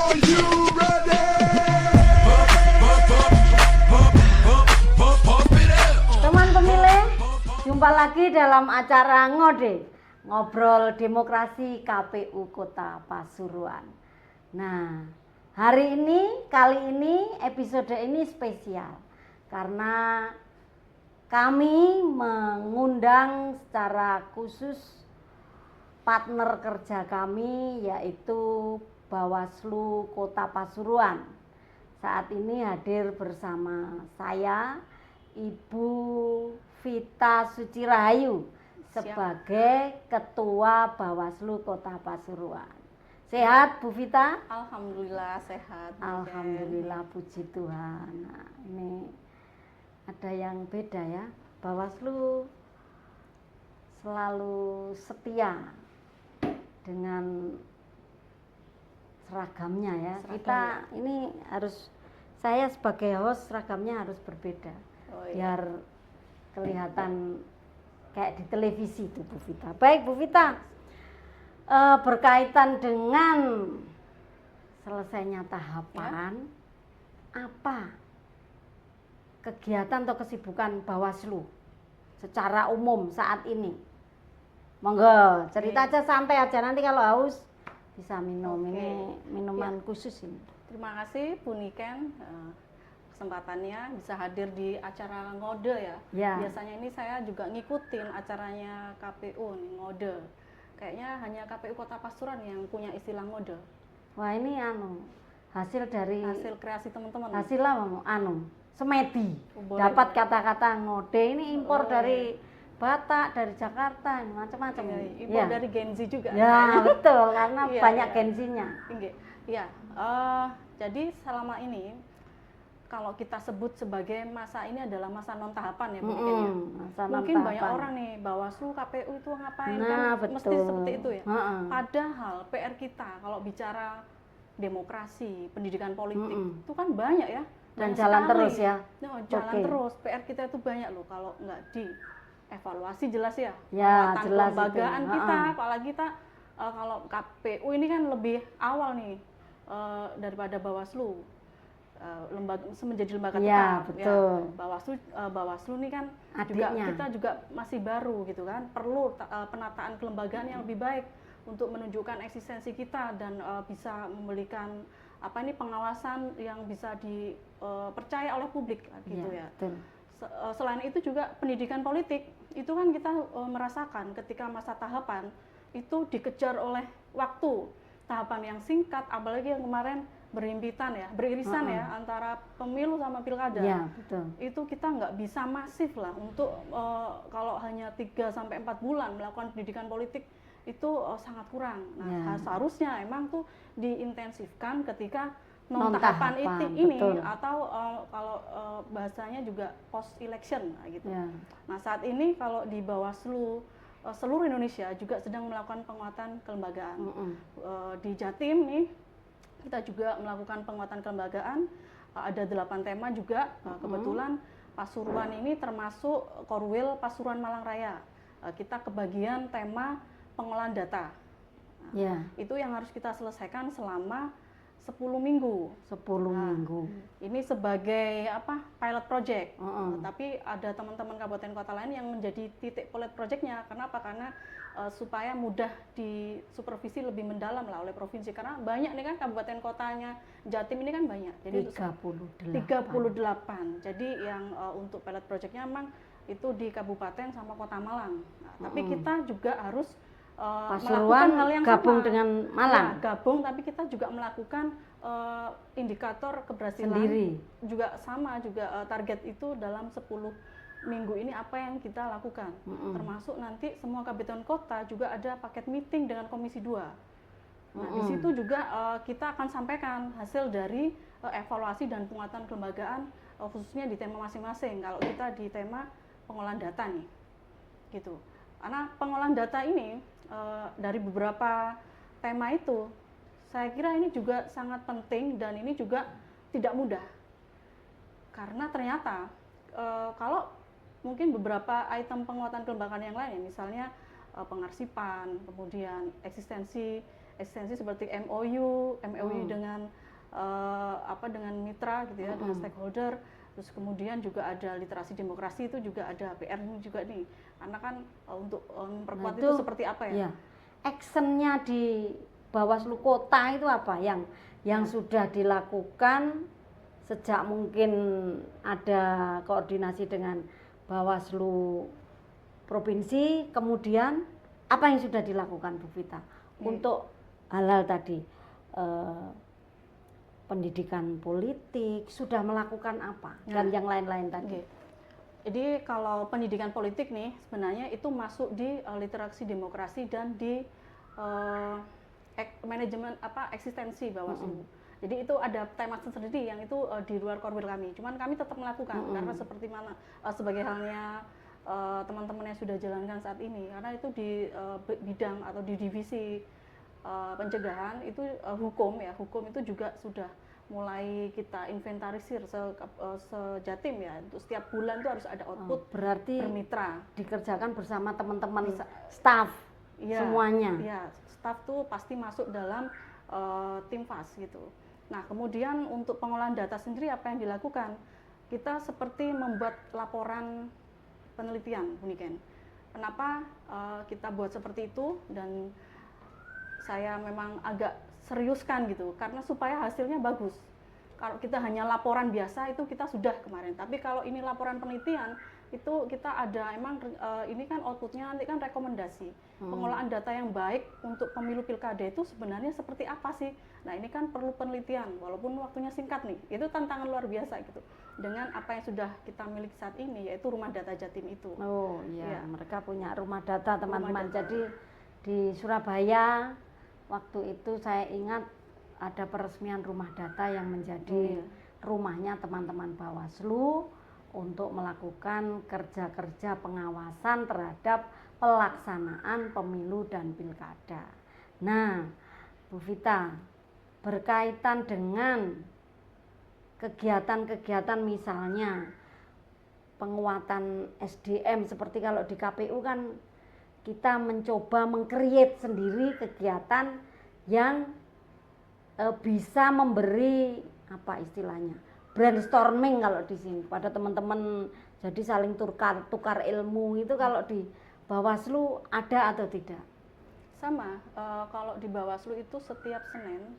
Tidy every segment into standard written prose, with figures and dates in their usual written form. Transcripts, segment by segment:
Are you ready? Teman pemilih, jumpa lagi dalam acara Ngode, Ngobrol Demokrasi KPU Kota Pasuruan. Nah, kali ini episode ini spesial karena kami mengundang secara khusus partner kerja kami, yaitu Bawaslu Kota Pasuruan. Saat ini hadir bersama saya Ibu Vita Sucirahayu sebagai Ketua Bawaslu Kota Pasuruan. Sehat Bu Vita? Alhamdulillah sehat. Alhamdulillah, puji Tuhan. Nah, ini ada yang beda ya. Bawaslu selalu setia dengan seragamnya ya. Kita ini harus, saya sebagai host seragamnya harus berbeda. Oh, iya. Biar kelihatan kayak di televisi itu Bu Vita. Baik Bu Vita, berkaitan dengan selesainya tahapan, apa kegiatan atau kesibukan Bawaslu secara umum saat ini? Monggo, cerita aja, santai aja, nanti kalau haus bisa minum. Ini minuman khusus ini. Terima kasih Bu Niken, kesempatannya bisa hadir di acara Ngode ya. Biasanya ini saya juga ngikutin acaranya KPU nih, Ngode. Kayaknya hanya KPU Kota Pasuruan yang punya istilah Ngode. Wah, ini hasil dari Hasil kreasi teman-teman. hasil semedi. Boleh, Dapat boleh. kata-kata Ngode ini impor dari Batak, dari Jakarta, macam-macam. Impor dari Gen Z juga. Ya, betul, karena Iya, banyak iya. Gen Z-nya. Iya, jadi selama ini kalau kita sebut sebagai masa ini adalah masa non tahapan ya Bu Niken ya. Masa Mungkin non-tahapan. banyak orang nih, Bawaslu, KPU itu ngapain, Nah, kan betul. mesti seperti itu ya. Heeh. Padahal PR kita kalau bicara demokrasi, pendidikan politik Mm-mm. itu kan banyak ya. Dan Banyak jalan sekali. terus ya. No, jalan Oke. terus. PR kita itu banyak loh, kalau nggak dievaluasi jelas ya. Ya, Penguatan jelas itu. kelembagaan kita, Heeh. apalagi kita kalau KPU ini kan lebih awal nih daripada Bawaslu. Menjadi lembaga Ya, tetap betul. ya. Bawaslu ini kan Adiknya. kita juga masih baru gitu kan, perlu penataan kelembagaan yang lebih baik untuk menunjukkan eksistensi kita dan bisa memberikan pengawasan yang bisa dipercaya oleh publik gitu ya. Betul. Selain itu juga pendidikan politik itu kan kita merasakan ketika masa tahapan itu dikejar oleh waktu, tahapan yang singkat, apalagi yang kemarin beririsan ya antara pemilu sama pilkada. Ya, betul. Itu kita nggak bisa masif lah untuk kalau hanya 3-4 bulan melakukan pendidikan politik itu sangat kurang. Nah, seharusnya emang tuh diintensifkan ketika non tahapan ini betul. atau kalau bahasanya juga post election gitu. Ya. Nah, saat ini kalau di Bawaslu seluruh Indonesia juga sedang melakukan penguatan kelembagaan. Di Jatim nih kita juga melakukan penguatan kelembagaan, ada 8 tema juga. Kebetulan Pasuruan ini termasuk Korwil Pasuruan Malang Raya. Kita kebagian tema pengolahan data. Nah, itu yang harus kita selesaikan selama 10 minggu. 10 minggu. Ini sebagai pilot project. Tapi ada teman-teman kabupaten kota lain yang menjadi titik pilot projectnya. Kenapa? Karena supaya mudah disupervisi lebih mendalam lah oleh provinsi, karena banyak nih kan kabupaten kotanya Jatim ini kan banyak. Jadi 38. Jadi yang untuk pilot projectnya memang itu di kabupaten sama kota Malang. Nah, tapi kita juga harus Pasuruan melakukan hal yang gabung sama. dengan Malang. Ya, gabung, tapi kita juga melakukan indikator keberhasilan Sendiri. juga sama target itu dalam 10 minggu ini apa yang kita lakukan. Termasuk nanti semua kabupaten kota juga ada paket meeting dengan Komisi 2. Nah, di situ juga kita akan sampaikan hasil dari evaluasi dan penguatan kelembagaan khususnya di tema masing-masing. Kalau kita di tema pengolahan data nih, gitu. Karena pengolahan data ini dari beberapa tema itu, saya kira ini juga sangat penting dan ini juga tidak mudah. Karena ternyata kalau mungkin beberapa item penguatan kelembagaan yang lain, misalnya pengarsipan, kemudian eksistensi eksistensi seperti MOU dengan dengan mitra gitu ya, dengan stakeholder. Terus kemudian juga ada literasi demokrasi, itu juga ada PR ini juga nih, karena kan untuk memperkuat itu seperti apa ya? Iya. Actionnya di Bawaslu Kota itu apa yang sudah dilakukan sejak mungkin ada koordinasi dengan Bawaslu Provinsi, kemudian apa yang sudah dilakukan Bu Vita untuk hal-hal tadi, pendidikan politik, sudah melakukan apa dan yang lain-lain tadi? Jadi kalau pendidikan politik nih sebenarnya itu masuk di literasi demokrasi dan di manajemen eksistensi Bawaslu. Jadi itu ada tema tersendiri yang itu di luar core kami. Cuman kami tetap melakukan karena seperti mana sebagai halnya teman-teman yang sudah jalankan saat ini, karena itu di bidang atau di divisi pencegahan itu hukum itu juga sudah mulai kita inventarisir sejatim ya, untuk setiap bulan itu harus ada output. Berarti bermitra dikerjakan bersama teman-teman staff semuanya. Iya, staff tuh pasti masuk dalam tim FAS gitu. Nah kemudian untuk pengolahan data sendiri apa yang dilakukan? Kita seperti membuat laporan penelitian, Bu Niken. Kenapa kita buat seperti itu, dan saya memang agak seriuskan gitu, karena supaya hasilnya bagus. Kalau kita hanya laporan biasa itu kita sudah kemarin, tapi kalau ini laporan penelitian itu kita ada emang ini kan outputnya nanti kan rekomendasi pengolahan data yang baik untuk pemilu pilkada itu sebenarnya seperti apa sih. Nah ini kan perlu penelitian walaupun waktunya singkat nih, itu tantangan luar biasa gitu dengan apa yang sudah kita miliki saat ini, yaitu rumah data Jatim itu. Oh iya, mereka punya rumah data teman-teman. Jadi di Surabaya waktu itu saya ingat ada peresmian rumah data yang menjadi rumahnya teman-teman Bawaslu untuk melakukan kerja-kerja pengawasan terhadap pelaksanaan pemilu dan pilkada. Nah, Bu Vita, berkaitan dengan kegiatan-kegiatan misalnya penguatan SDM, seperti kalau di KPU kan kita mencoba meng-create sendiri kegiatan yang bisa memberi apa istilahnya, brainstorming kalau di sini pada teman-teman, jadi saling tukar ilmu. Itu kalau di Bawaslu ada atau tidak? Sama, kalau di Bawaslu itu setiap Senin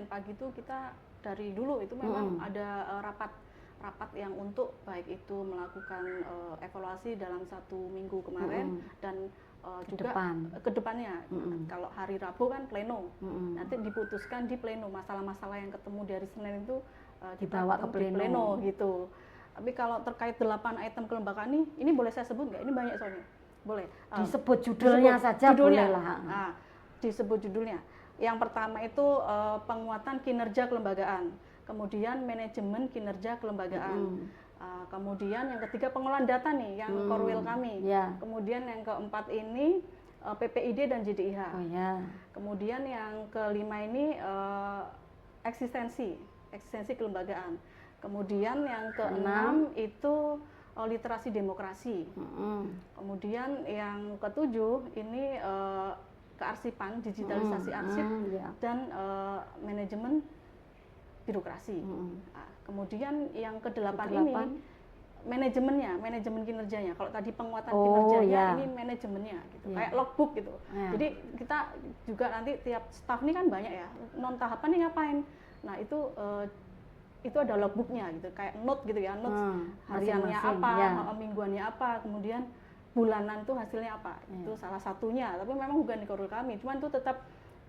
pagi itu kita dari dulu itu memang ada rapat yang untuk baik itu melakukan evaluasi dalam 1 minggu kemarin dan juga ke depannya. Kalau hari Rabu kan pleno, nanti diputuskan di pleno masalah-masalah yang ketemu dari Senin itu dibawa ke pleno gitu. Tapi kalau terkait 8 item kelembagaan ini boleh saya sebut nggak? Ini banyak soalnya. Boleh. Disebut judulnya saja boleh lah. Nah, disebut judulnya. Yang pertama itu penguatan kinerja kelembagaan, kemudian manajemen kinerja kelembagaan. Kemudian yang ketiga pengolahan data nih, yang core kami. Kemudian yang keempat ini PPID dan JDIH. Kemudian yang kelima ini eksistensi kelembagaan. Kemudian yang keenam itu literasi demokrasi. Kemudian yang ketujuh ini kearsipan, digitalisasi arsip dan manajemen birokrasi. Nah, kemudian yang kedelapan ini manajemen kinerjanya. Kalau tadi penguatan kinerjanya, ini manajemennya gitu. Kayak logbook gitu. Jadi kita juga nanti tiap staff ini kan banyak ya, non tahapan ini ngapain. Nah, itu ada logbooknya gitu, kayak note gitu ya, note hariannya apa, mingguannya apa, kemudian bulanan tuh hasilnya apa. Itu salah satunya, tapi memang bukan di core kami, cuman itu tetap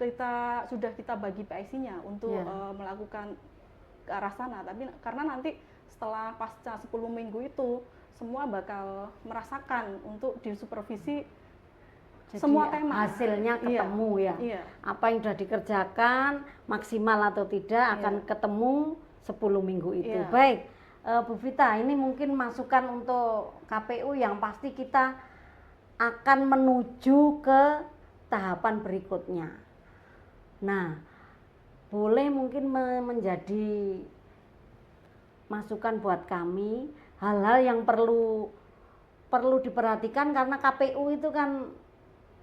kita bagi PIC-nya untuk melakukan ke arah sana. Tapi karena nanti setelah pasca 10 minggu itu semua bakal merasakan untuk disupervisi. Jadi semua tema hasilnya ketemu apa yang sudah dikerjakan maksimal atau tidak akan ketemu 10 minggu itu. Baik, Bu Vita, ini mungkin masukan untuk KPU yang pasti kita akan menuju ke tahapan berikutnya. Nah, boleh mungkin menjadi masukan buat kami hal-hal yang perlu diperhatikan, karena KPU itu kan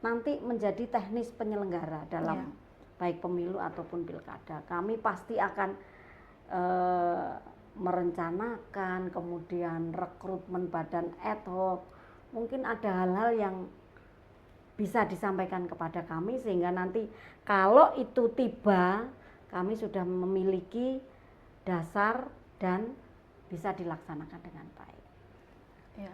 nanti menjadi teknis penyelenggara dalam baik pemilu ataupun pilkada. Kami pasti akan merencanakan, kemudian rekrutmen badan ad hoc. Mungkin ada hal-hal yang bisa disampaikan kepada kami sehingga nanti kalau itu tiba, kami sudah memiliki dasar dan bisa dilaksanakan dengan baik. Ya,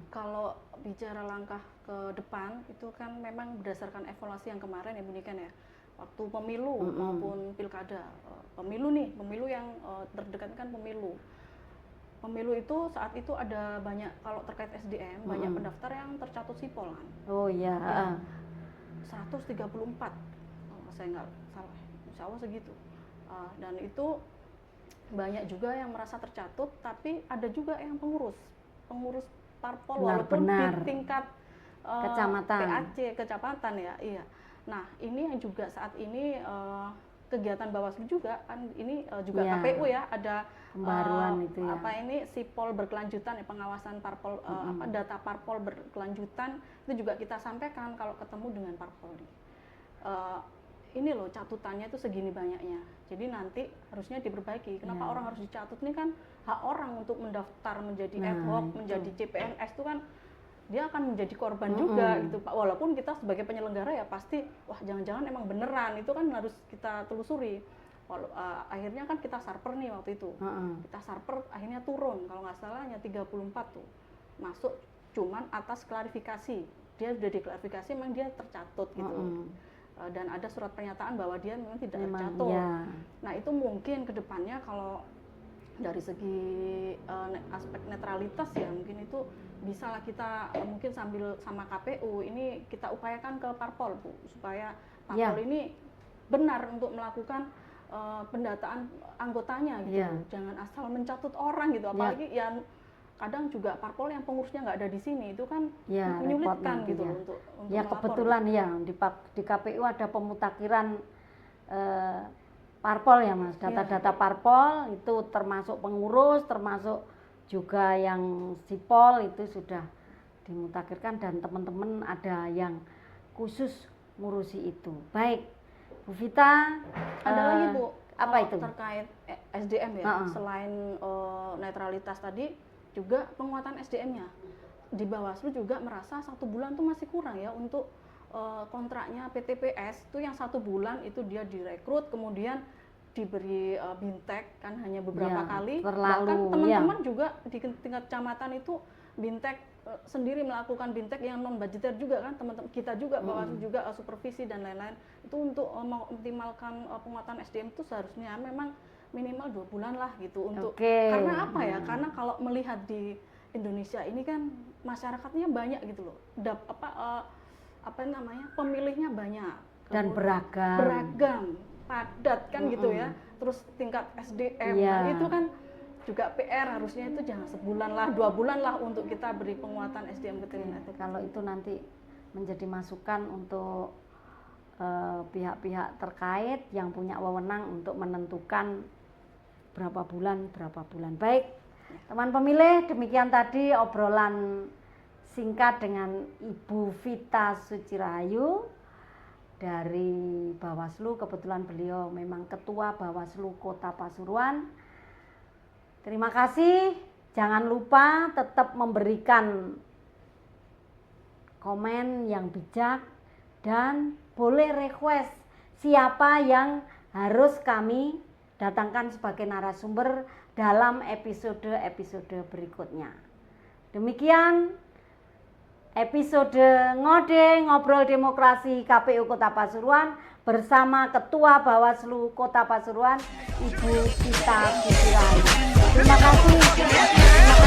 kalau bicara langkah ke depan itu kan memang berdasarkan evaluasi yang kemarin ya Bu Niken ya, waktu pemilu maupun pilkada. Pemilu yang terdekat kan pemilu. Pemilu itu saat itu ada banyak, kalau terkait SDM, banyak pendaftar yang tercatut sipol kan. Oh iya. Ya, 134, kalau saya nggak salah, insya Allah segitu. Dan itu banyak juga yang merasa tercatut, tapi ada juga yang pengurus parpol walaupun di tingkat kecamatan, PAC, kecamatan ya, iya. Nah ini yang juga saat ini kegiatan Bawaslu juga kan, ini juga KPU ya, ada pembaruan itu ya. Ini sipol berkelanjutan ya, pengawasan parpol, data parpol berkelanjutan itu juga kita sampaikan kalau ketemu dengan parpol. Ini loh catutannya itu segini banyaknya, jadi nanti harusnya diperbaiki. Kenapa orang harus dicatut? Ini kan hak orang untuk mendaftar menjadi ad hoc, menjadi CPNS itu kan dia akan menjadi korban juga gitu Pak. Walaupun kita sebagai penyelenggara ya pasti wah jangan-jangan emang beneran, itu kan harus kita telusuri. Akhirnya kan kita sarper nih waktu itu, kita sarper akhirnya turun, kalau nggak salah hanya 34 tuh masuk, cuman atas klarifikasi, dia sudah diklarifikasi memang dia tercatut gitu. Dan ada surat pernyataan bahwa dia memang tidak tercatut. Nah itu mungkin kedepannya kalau dari segi aspek netralitas ya mungkin itu bisa lah kita mungkin sambil sama KPU ini kita upayakan ke parpol Bu, supaya parpol ini benar untuk melakukan pendataan anggotanya gitu. Jangan asal mencatut orang gitu, apalagi yang kadang juga parpol yang pengurusnya nggak ada di sini itu kan menyulitkan gitu untuk kebetulan gitu. Di KPU ada pemutakhiran parpol ya Mas, data-data parpol itu termasuk pengurus, termasuk juga yang sipol itu sudah dimutakhirkan dan teman-teman ada yang khusus ngurusi itu. Baik, Bu Vita, ada lagi Bu, apa itu terkait SDM ya, selain netralitas tadi juga penguatan SDM-nya. Di Bawaslu juga merasa 1 bulan tuh masih kurang ya untuk kontraknya PTPS itu yang 1 bulan itu dia direkrut kemudian diberi bintek kan hanya beberapa kali. Bahkan teman-teman juga di tingkat kecamatan itu bintek sendiri melakukan bintek yang non budgeter juga kan, teman-teman kita juga Bawaslu juga supervisi dan lain-lain. Itu untuk mengoptimalkan penguatan SDM itu seharusnya memang minimal 2 bulan lah gitu untuk karena apa ya? Karena kalau melihat di Indonesia ini kan masyarakatnya banyak gitu loh. Pemilihnya banyak dan beragam, padat kan gitu ya. Terus tingkat SDM nah, itu kan juga PR, harusnya itu jangan sebulan lah, 2 bulan lah untuk kita beri penguatan SDM veteriner. Kalau itu nanti menjadi masukan untuk pihak-pihak terkait yang punya wewenang untuk menentukan berapa bulan. Baik, teman pemilih, demikian tadi obrolan singkat dengan Ibu Vita Sucirahayu dari Bawaslu. Kebetulan beliau memang Ketua Bawaslu Kota Pasuruan. Terima kasih. Jangan lupa tetap memberikan komen yang bijak dan boleh request siapa yang harus kami datangkan sebagai narasumber dalam episode berikutnya. Demikian episode Ngode Ngobrol Demokrasi KPU Kota Pasuruan bersama Ketua Bawaslu Kota Pasuruan Ibu Vita Sucirahayu. Terima kasih.